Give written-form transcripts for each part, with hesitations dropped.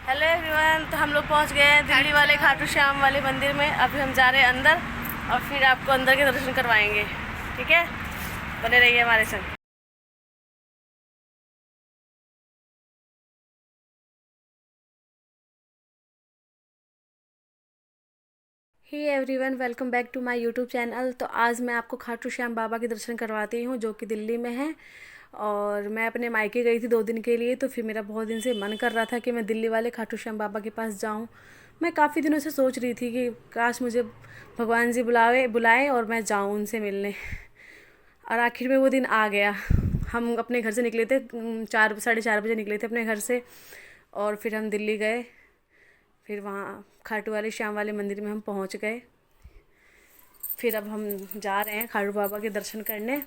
Hello everyone. तो हम लोग पहुंच गए हैं दिल्ली वाले खाटू श्याम वाले मंदिर में। अभी हम जा रहे हैं अंदर और फिर आपको अंदर के दर्शन करवाएंगे। ठीक है, बने रहिए हमारे संग। Hi everyone, welcome back to my YouTube channel. तो आज मैं आपको खाटू श्याम बाबा के दर्शन करवाती हूँ जो कि दिल्ली में है। और मैं अपने मायके गई थी 2 दिन के लिए, तो फिर मेरा बहुत दिन से मन कर रहा था कि मैं दिल्ली वाले खाटू श्याम बाबा के पास जाऊँ। मैं काफ़ी दिनों से सोच रही थी कि काश मुझे भगवान जी बुलाए और मैं जाऊँ उनसे मिलने। और आखिर में वो दिन आ गया। हम अपने घर से निकले थे 4 साढ़े 4 बजे निकले थे अपने घर से। और फिर हम दिल्ली गए। फिर वहाँ खाटू वाले श्याम वाले मंदिर में हम पहुँच गए। फिर अब हम जा रहे हैं खाटू बाबा के दर्शन करने।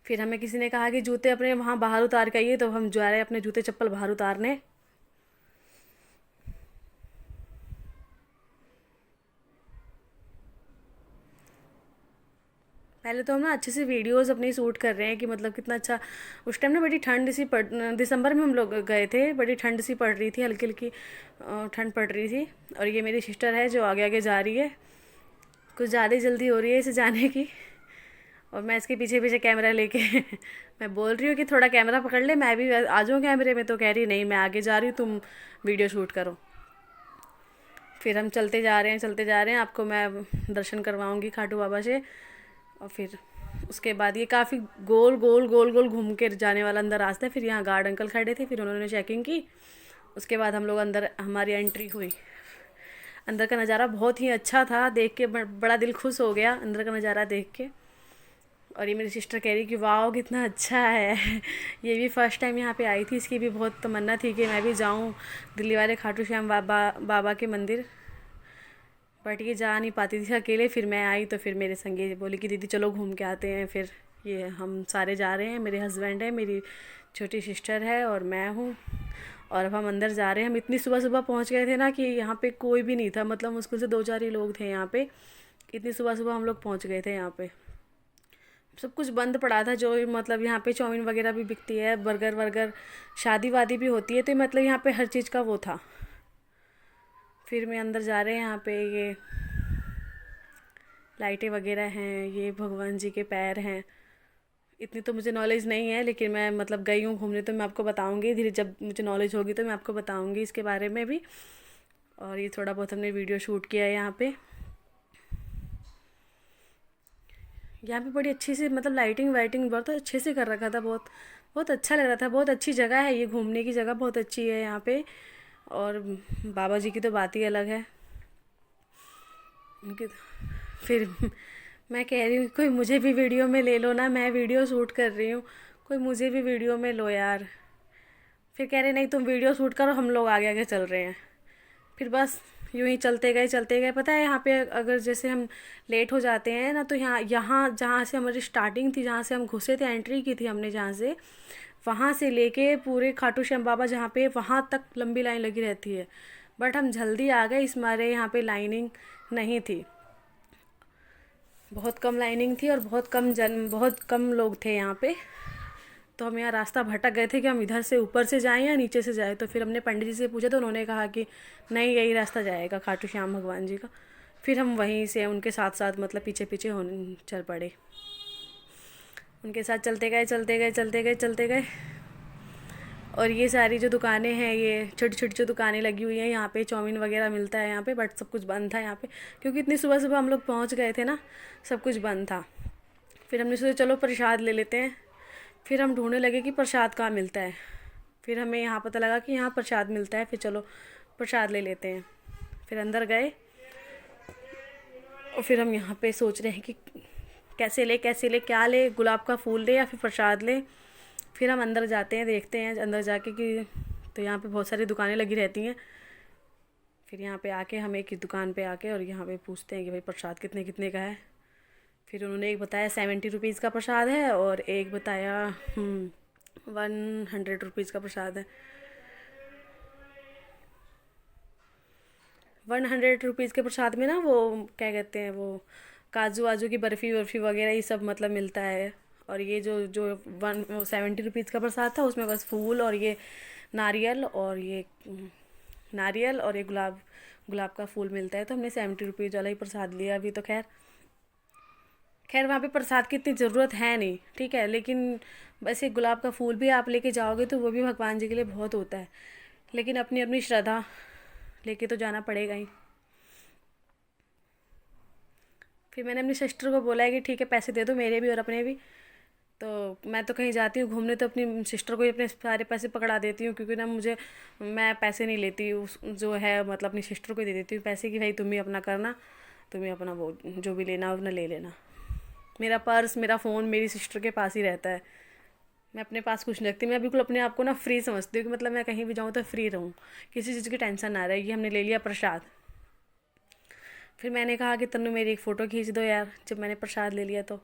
फिर हमें किसी ने कहा कि जूते अपने वहाँ बाहर उतार के आइए, तो हम जा रहे हैं अपने जूते चप्पल बाहर उतारने। पहले तो हम ना अच्छे से वीडियोस अपनी शूट कर रहे हैं कि मतलब कितना अच्छा। उस टाइम ना बड़ी ठंड सी पड़ दिसंबर में हम लोग गए थे। बड़ी ठंड सी पड़ रही थी, हल्की हल्की ठंड पड़ रही थी। और ये मेरी सिस्टर है जो आगे आगे जा रही है। कुछ ज़्यादा ही जल्दी हो रही है इसे जाने की। और मैं इसके पीछे पीछे कैमरा लेके मैं बोल रही हूँ कि थोड़ा कैमरा पकड़ ले, मैं भी आ जाऊँ कैमरे में। तो कह रही नहीं, मैं आगे जा रही हूँ, तुम वीडियो शूट करो। फिर हम चलते जा रहे हैं, आपको मैं दर्शन करवाऊँगी खाटू बाबा से। और फिर उसके बाद ये काफ़ी गोल गोल गोल गोल घूम के जाने वाला अंदर रास्ता है। फिर यहाँ गार्ड अंकल खड़े थे, फिर उन्होंने चेकिंग की। उसके बाद हम लोग अंदर, हमारी एंट्री हुई। अंदर का नज़ारा बहुत ही अच्छा था, देख के बड़ा दिल खुश हो गया अंदर का नज़ारा देख के। और ये मेरी सिस्टर कह रही कि वाह कितना अच्छा है ये भी फर्स्ट टाइम यहाँ पे आई थी, इसकी भी बहुत तमन्ना थी कि मैं भी जाऊँ दिल्ली वाले खाटू श्याम बाबा के मंदिर। बट ये जा नहीं पाती थी अकेले। फिर मैं आई तो फिर मेरे संगे बोली कि दीदी चलो घूम के आते हैं। फिर ये हम सारे जा रहे हैं, मेरे हस्बैंड है, मेरी छोटी सिस्टर है और मैं हूँ। और अब हम अंदर जा रहे हैं। हम इतनी सुबह सुबह पहुँच गए थे ना कि यहाँ पे कोई भी नहीं था, मतलब मुश्किल से 2-4 ही लोग थे यहाँ पे। इतनी सुबह सुबह हम लोग पहुँच गए थे यहाँ पे। सब कुछ बंद पड़ा था। जो मतलब यहाँ पे चाउमीन वगैरह भी बिकती है, बर्गर वर्गर, शादी वादी भी होती है, तो मतलब यहाँ पे हर चीज़ का वो था। फिर मैं अंदर जा रहे हैं। यहाँ पे ये लाइटें वगैरह हैं, ये भगवान जी के पैर हैं। इतनी तो मुझे नॉलेज नहीं है, लेकिन मैं मतलब गई हूँ घूमने, तो मैं आपको बताऊँगी धीरे, जब मुझे नॉलेज होगी तो मैं आपको बताऊँगी इसके बारे में भी। और ये थोड़ा बहुत हमने वीडियो शूट किया है यहाँ पे। यहाँ पे बड़ी अच्छी से मतलब लाइटिंग वाइटिंग बहुत अच्छे से कर रखा था। बहुत बहुत अच्छा लग रहा था। बहुत अच्छी जगह है ये, घूमने की जगह बहुत अच्छी है यहाँ पे। और बाबा जी की तो बात ही अलग है उनकी। फिर मैं कह रही हूँ कोई मुझे भी वीडियो में ले लो ना, मैं वीडियो शूट कर रही हूँ, कोई मुझे भी वीडियो में लो यार। फिर कह रहे नहीं तुम वीडियो शूट करो, हम लोग आगे आगे चल रहे हैं। फिर बस यूं ही चलते गए चलते गए। पता है यहाँ पे अगर जैसे हम लेट हो जाते हैं ना, तो यहाँ यहाँ जहाँ से हमारी स्टार्टिंग थी, जहाँ से हम घुसे थे, एंट्री की थी हमने जहाँ से, वहाँ से लेके पूरे खाटू श्याम बाबा जहाँ पे, वहाँ तक लंबी लाइन लगी रहती है। बट हम जल्दी आ गए, इस मारे यहाँ पे लाइनिंग नहीं थी। बहुत कम लाइनिंग थी और बहुत कम लोग थे यहाँ पे। तो हम यहाँ रास्ता भटक गए थे कि हम इधर से ऊपर से जाएं या नीचे से जाएं। तो फिर हमने पंडित जी से पूछा, तो उन्होंने कहा कि नहीं, यही रास्ता जाएगा खाटू श्याम भगवान जी का। फिर हम वहीं से उनके साथ साथ मतलब पीछे पीछे होने चल पड़े। उनके साथ चलते गए चलते गए चलते गए चलते गए। और ये सारी जो दुकानें हैं, ये छोटी छोटी जो दुकानें लगी हुई हैं यहाँ पे, चाउमीन वगैरह मिलता है यहाँ पे। बट सब कुछ बंद था यहाँ पे, क्योंकि इतनी सुबह सुबह हम लोग पहुँच गए थे ना, सब कुछ बंद था। फिर हमने सोचा चलो प्रसाद ले लेते हैं। फिर हम ढूंढने लगे कि प्रसाद कहाँ मिलता है। फिर हमें यहाँ पता लगा कि यहाँ प्रसाद मिलता है, फिर चलो प्रसाद ले लेते हैं। फिर अंदर गए और फिर हम यहाँ पे सोच रहे हैं कि कैसे ले, क्या ले, गुलाब का फूल ले या फिर प्रसाद ले। फिर हम अंदर जाते हैं, देखते हैं अंदर जाके कि तो यहाँ पे बहुत सारी दुकानें लगी रहती हैं। फिर यहाँ पे आके हम एक दुकान पे आके और यहाँ पे पूछते हैं कि भाई प्रसाद कितने कितने का है। फिर उन्होंने एक बताया 70 रुपीज़ का प्रसाद है, और एक बताया 100 रुपीज़ का प्रसाद है। 100 रुपीज़ के प्रसाद में ना वो क्या कहते हैं, वो काजू वाजू की बर्फ़ी वर्फ़ी वगैरह ये सब मतलब मिलता है। और ये जो जो 170 रुपीज़ का प्रसाद था, उसमें बस फूल और ये नारियल और ये नारियल और ये गुलाब गुलाब का फूल मिलता है, तो हमने 70 रुपीज़ वाला ही प्रसाद लिया अभी। तो खैर खैर वहाँ पे प्रसाद की इतनी ज़रूरत है नहीं, ठीक है, लेकिन बस एक गुलाब का फूल भी आप लेके जाओगे तो वो भी भगवान जी के लिए बहुत होता है। लेकिन अपनी अपनी श्रद्धा लेके तो जाना पड़ेगा ही। फिर मैंने अपनी सिस्टर को बोला है कि ठीक है पैसे दे दो मेरे भी और अपने भी। तो मैं तो कहीं जाती हूँ घूमने तो अपनी सिस्टर को ही अपने सारे पैसे पकड़ा देती हूँ, क्योंकि ना मुझे, मैं पैसे नहीं लेती उस जो है, मतलब अपनी सिस्टर को ही दे देती हूँ पैसे कि भाई तुम ही अपना करना, तुम ही अपना वो जो भी लेना हो अपना ले लेना। मेरा पर्स मेरा फ़ोन मेरी सिस्टर के पास ही रहता है। मैं अपने पास कुछ नहीं रखती, मैं बिल्कुल अपने आप को ना फ्री समझती हूँ कि मतलब मैं कहीं भी जाऊँ तो फ्री रहूँ, किसी चीज़ की टेंशन ना रहे कि हमने ले लिया प्रसाद। फिर मैंने कहा कि तन्नू मेरी एक फ़ोटो खींच दो यार, जब मैंने प्रसाद ले लिया तो।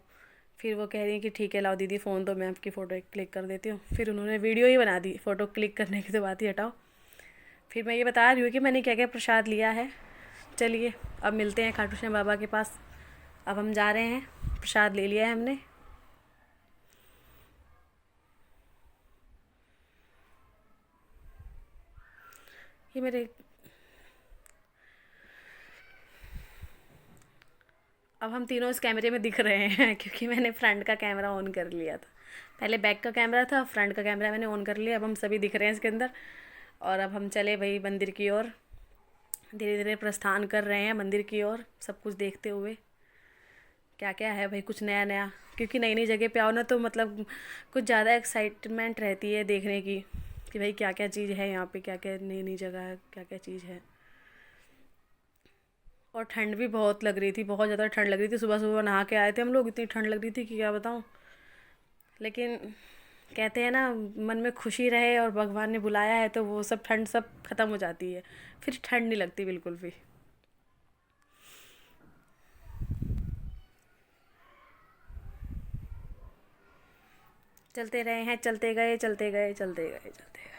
फिर वो कह रही हैं कि ठीक है लाओ दीदी फ़ोन दो, मैं आपकी फ़ोटो क्लिक कर देती हूँ। फिर उन्होंने वीडियो ही बना दी, फ़ोटो क्लिक करने की तो बात ही हटाओ। फिर मैं ये बता रही हूँ कि मैंने क्या क्या प्रसाद लिया है। चलिए अब मिलते हैं खाटू श्याम बाबा के पास। अब हम जा रहे हैं, प्रसाद ले लिया है हमने। ये मेरे, अब हम तीनों इस कैमरे में दिख रहे हैं क्योंकि मैंने फ्रंट का कैमरा ऑन कर लिया था। पहले बैक का कैमरा था, फ्रंट का कैमरा मैंने ऑन कर लिया। अब हम सभी दिख रहे हैं इसके अंदर। और अब हम चले भाई मंदिर की ओर, धीरे धीरे प्रस्थान कर रहे हैं मंदिर की ओर, सब कुछ देखते हुए। क्या क्या है भाई कुछ नया नया, क्योंकि नई नई जगह पे आओ ना तो मतलब कुछ ज़्यादा एक्साइटमेंट रहती है देखने की, कि भाई क्या क्या चीज़ है यहाँ पे, क्या क्या नई नई जगह है, क्या क्या चीज़ है। और ठंड भी बहुत लग रही थी, बहुत ज़्यादा ठंड लग रही थी। सुबह सुबह नहा के आए थे हम लोग, इतनी ठंड लग रही थी कि क्या बताऊँ। लेकिन कहते हैं ना, मन में खुशी रहे और भगवान ने बुलाया है तो वो सब ठंड सब ख़त्म हो जाती है, फिर ठंड नहीं लगती बिल्कुल भी। चलते रहे हैं, चलते गए चलते गए चलते गए चलते गए।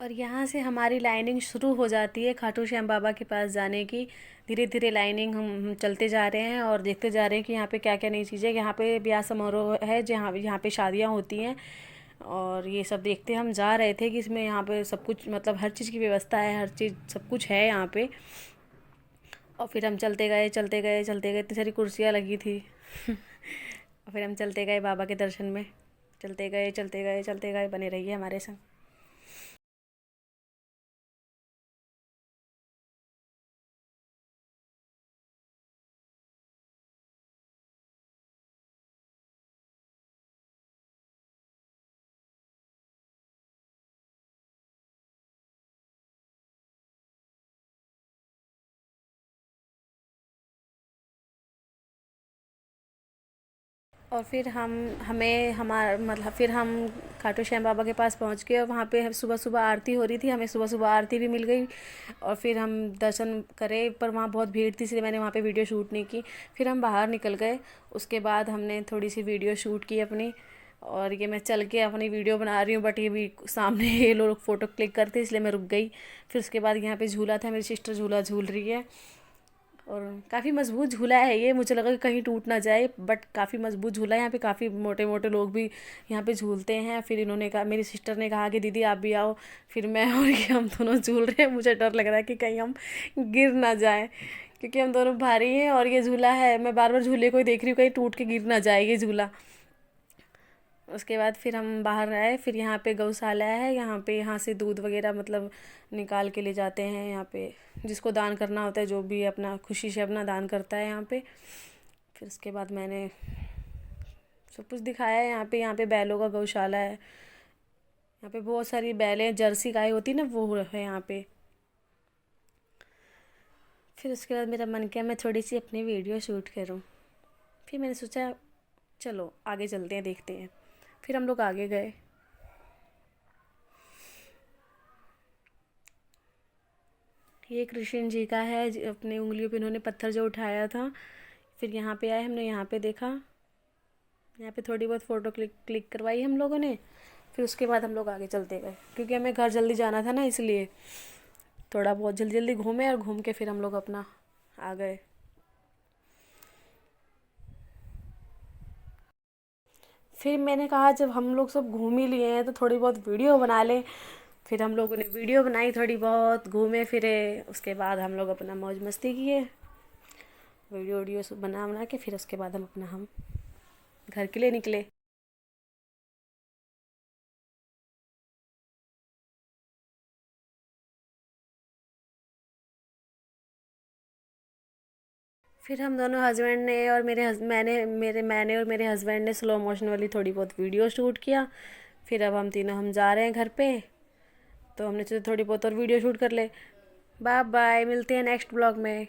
और यहाँ से हमारी लाइनिंग शुरू हो जाती है खाटू श्याम बाबा के पास जाने की। धीरे धीरे लाइनिंग हम चलते जा रहे हैं और देखते जा रहे हैं कि यहाँ पे क्या क्या नई चीज़ें। यहाँ पे ब्याह समारोह है जहाँ यहाँ पे शादियाँ होती हैं, और ये सब देखते हम जा रहे थे कि इसमें यहाँ पे सब कुछ मतलब हर चीज़ की व्यवस्था है, हर चीज़ सब कुछ है यहाँ पे। और फिर हम चलते गए चलते गए चलते गए, इतनी सारी कुर्सियाँ लगी थी और फिर हम चलते गए बाबा के दर्शन में। चलते गए चलते गए चलते गए, बने रहिए हमारे संग। और फिर हम हमें हमारा मतलब फिर हम खाटू श्याम बाबा के पास पहुंच गए, और वहाँ पे सुबह सुबह आरती हो रही थी, हमें सुबह सुबह आरती भी मिल गई। और फिर हम दर्शन करे, पर वहाँ बहुत भीड़ थी इसलिए मैंने वहाँ पे वीडियो शूट नहीं की। फिर हम बाहर निकल गए, उसके बाद हमने थोड़ी सी वीडियो शूट की अपनी। और ये मैं चल के अपनी वीडियो बना रही हूँ, बट ये भी सामने ये लोग फ़ोटो क्लिक करते इसलिए मैं रुक गई। फिर उसके बाद यहाँ पे झूला था, मेरी सिस्टर झूला झूल रही है, और काफ़ी मजबूत झूला है ये, मुझे लगा कि कहीं टूट ना जाए, बट काफ़ी मजबूत झूला है। यहाँ पे काफ़ी मोटे मोटे लोग भी यहाँ पे झूलते हैं। फिर इन्होंने कहा, मेरी सिस्टर ने कहा कि दीदी आप भी आओ। फिर मैं और ये हम दोनों झूल रहे हैं। मुझे डर लग रहा है कि कहीं हम गिर ना जाए, क्योंकि हम दोनों भारी हैं और ये झूला है, मैं बार बार झूले को ही देख रही हूँ कहीं टूट के गिर ना जाए ये झूला। उसके बाद फिर हम बाहर आए। फिर यहाँ पे गौशाला है, यहाँ पे यहाँ से दूध वगैरह मतलब निकाल के ले जाते हैं यहाँ पे, जिसको दान करना होता है, जो भी अपना खुशी से अपना दान करता है यहाँ पे। फिर उसके बाद मैंने सब कुछ दिखाया है यहाँ पे बैलों का गौशाला है। यहाँ पे बहुत सारी बैलें, जर्सी गाय होती है ना, वो है यहाँ पे। फिर उसके बाद मेरा मन किया मैं थोड़ी सी अपनी वीडियो शूट करूँ। फिर मैंने सोचा चलो आगे चलते हैं, देखते हैं। फिर हम लोग आगे गए। ये कृष्ण जी का है, अपनी उंगलियों पे इन्होंने पत्थर जो उठाया था। फिर यहाँ पे आए, हमने यहाँ पे देखा, यहाँ पे थोड़ी बहुत फ़ोटो क्लिक करवाई हम लोगों ने। फिर उसके बाद हम लोग आगे चलते गए, क्योंकि हमें घर जल्दी जाना था ना, इसलिए थोड़ा बहुत जल्दी जल्दी घूमे, और घूम के फिर हम लोग अपना आ गए। फिर मैंने कहा जब हम लोग सब घूम ही लिए हैं तो थोड़ी बहुत वीडियो बना लें। फिर हम लोगों ने वीडियो बनाई, थोड़ी बहुत घूमे फिरे। उसके बाद हम लोग अपना मौज मस्ती किए, वीडियो वीडियो सब बना बना के। फिर उसके बाद हम घर के लिए निकले। फिर हम दोनों हस्बैंड ने और मैंने और मेरे हस्बैंड ने स्लो मोशन वाली थोड़ी बहुत वीडियो शूट किया। फिर अब हम तीनों हम जा रहे हैं घर पे, तो हमने सोचा थोड़ी बहुत और वीडियो शूट कर ले। बाय बाय, मिलते हैं नेक्स्ट ब्लॉग में।